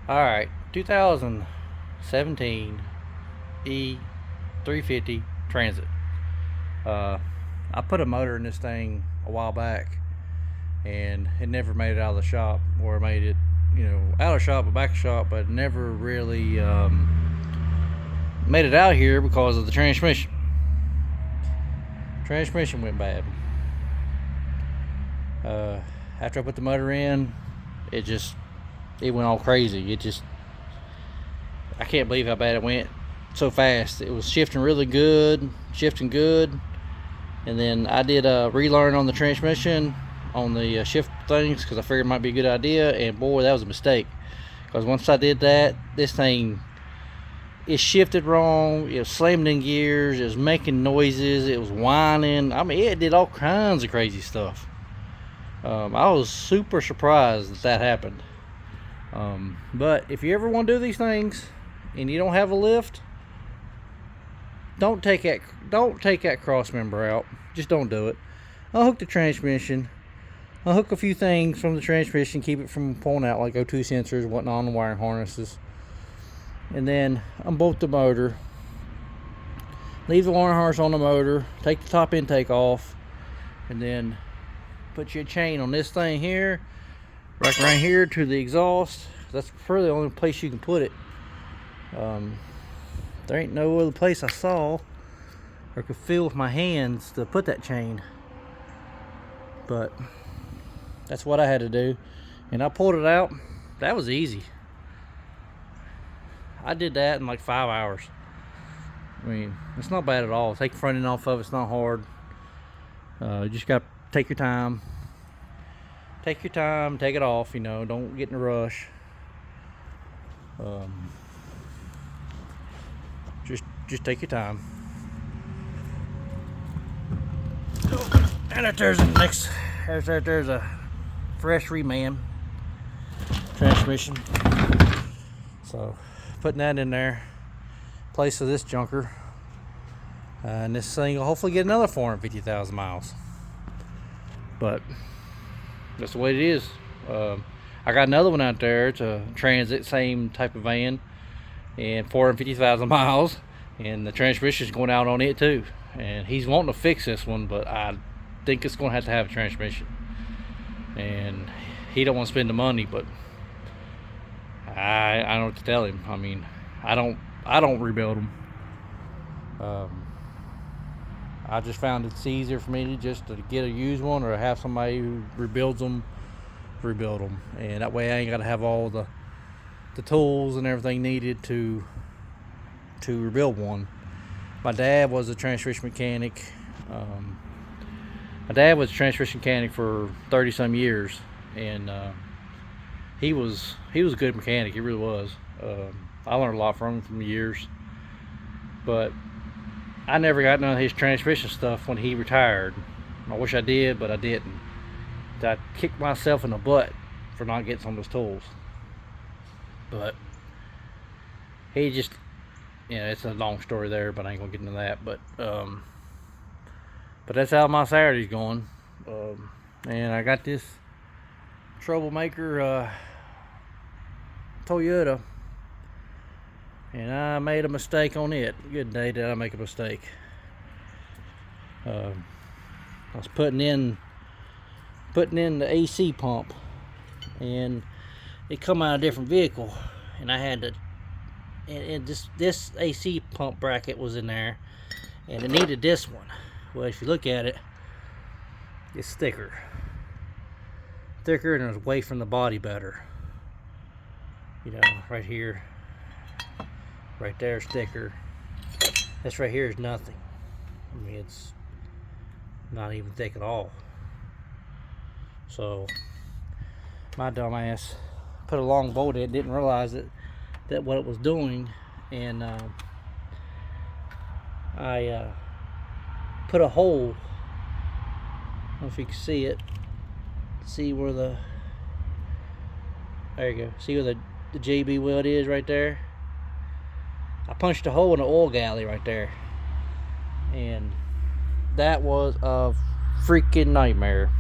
Alright, 2017 E350 Transit. Uh, I put a motor in this thing a while back, and it never made it out of the shop, or made it, out of the shop, but back of the shop, but never really made it out here because of the transmission. Transmission went bad. Uh, After I put the motor in, it just it went all crazy. I can't believe how bad it went so fast. It was shifting good, and then I did a relearn on the transmission on the shift things because I figured it might be a good idea, and boy, that was a mistake. Because once I did that, this thing, it shifted wrong. It was slamming in gears. It was making noises. It was whining. I mean, it did all kinds of crazy stuff. I was super surprised that happened. But if you ever want to do these things and you don't have a lift, don't take that cross member out. Just don't do it. Unhook the transmission. Unhook a few things from the transmission, keep it from pulling out, like O2 sensors, whatnot, on the wiring harnesses. And then unbolt the motor. Leave the wiring harness on the motor. Take the top intake off, and then put your chain on this thing here, right here to the exhaust. That's probably the only place you can put it. There ain't no other place I saw or could feel with my hands to put that chain. But that's what I had to do, and I pulled it out. That was easy. I did that in like 5 hours. I mean, it's not bad at all. Take the front end off of it. It's not hard. You just gotta take your time. Take your time. Take it off. Don't get in a rush. Just take your time. And if there's a fresh reman transmission. So putting that in there, place of this junker, and this thing will hopefully get another 450,000 miles. But that's the way it is. I got another one out there. It's a Transit, same type of van, and 450,000 miles, and the transmission's going out on it too. And he's wanting to fix this one, but I think it's going to have a transmission. And he don't want to spend the money, but I don't know what to tell him. I mean, I don't rebuild them. I just found it's easier for me to get a used one, or have somebody who rebuild them, and that way I ain't got to have all the tools and everything needed to rebuild one. My dad was a transmission mechanic. For 30 some years, and he was a good mechanic. He really was. I learned a lot from him the years, but I never got none of his transmission stuff when he retired. I wish I did, but I didn't. I kicked myself in the butt for not getting some of his tools. But he just, it's a long story there, but I ain't gonna get into that. But that's how my Saturday's going. And I got this troublemaker Toyota, and I made a mistake on it. Good day did I make a mistake. I was putting in the AC pump, and it come out of a different vehicle, and I had to, and this AC pump bracket was in there, and it needed this one. Well, if you look at it, it's thicker, and it's away from the body better. Right here, right there is thicker. This right here is nothing. I mean, it's not even thick at all. So my dumb ass put a long bolt in, didn't realize that what it was doing, and I put a hole. I don't know if you can see it. See where there you go. See where the JB weld is right there? I punched a hole in the oil galley right there, and that was a freaking nightmare.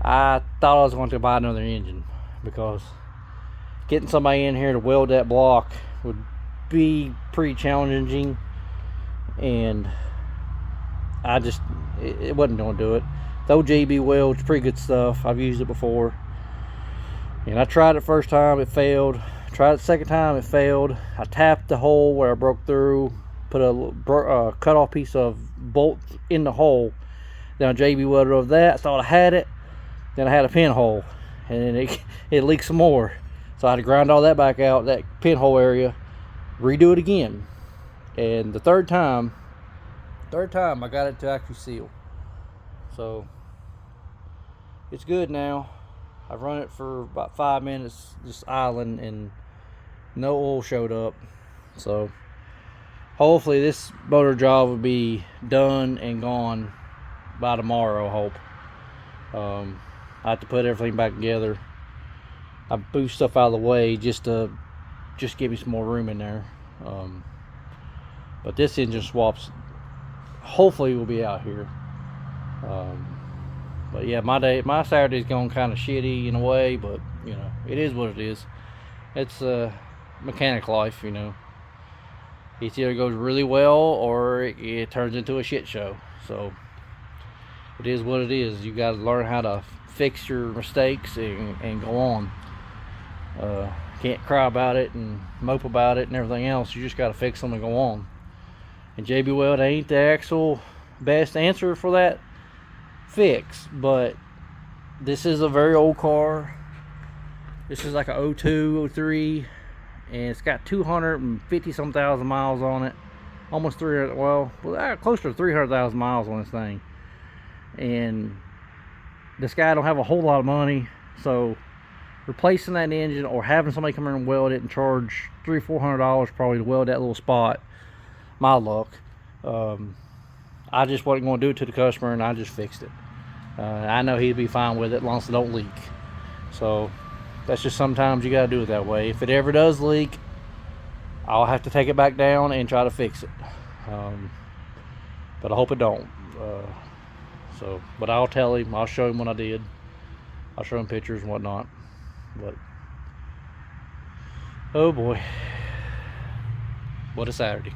I thought I was going to buy another engine, because getting somebody in here to weld that block would be pretty challenging, and it wasn't going to do it. The OJB weld's pretty good stuff. I've used it before, and I tried it first time, it failed. Tried it second time, it failed. I tapped the hole where I broke through, put a cut off piece of bolt in the hole. Then I JB welded over that, thought I had it. Then I had a pinhole, and it leaked some more. So I had to grind all that back out, that pinhole area, redo it again. And the third time I got it to actually seal. So it's good now. I've run it for about 5 minutes, just idling, and no oil showed up. So hopefully this motor job will be done and gone by tomorrow, I hope. I have to put everything back together. I moved stuff out of the way just to give me some more room in there. But this engine swaps hopefully will be out here. But yeah, my Saturday's gone kind of shitty in a way, but you know, it is what it is. It's mechanic life, you know. It either goes really well or it turns into a shit show. So it is what it is. You got to learn how to fix your mistakes and go on. Can't cry about it and mope about it and everything else. You just got to fix them and go on. And JB Weld ain't the actual best answer for that fix, but this is a very old car. This is like a 02, 03, and it's got 250 some thousand miles on it, almost 300. Well, close to 300,000 miles on this thing. And this guy don't have a whole lot of money, so replacing that engine or having somebody come in and weld it and charge $300-400 probably to weld that little spot, my luck. I just wasn't going to do it to the customer, and I just fixed it. I know he'd be fine with it as long as it don't leak. So that's just sometimes you got to do it that way. If it ever does leak, I'll have to take it back down and try to fix it. But I hope it don't. But I'll tell him. I'll show him what I did. I'll show him pictures and whatnot. But oh boy, what a Saturday.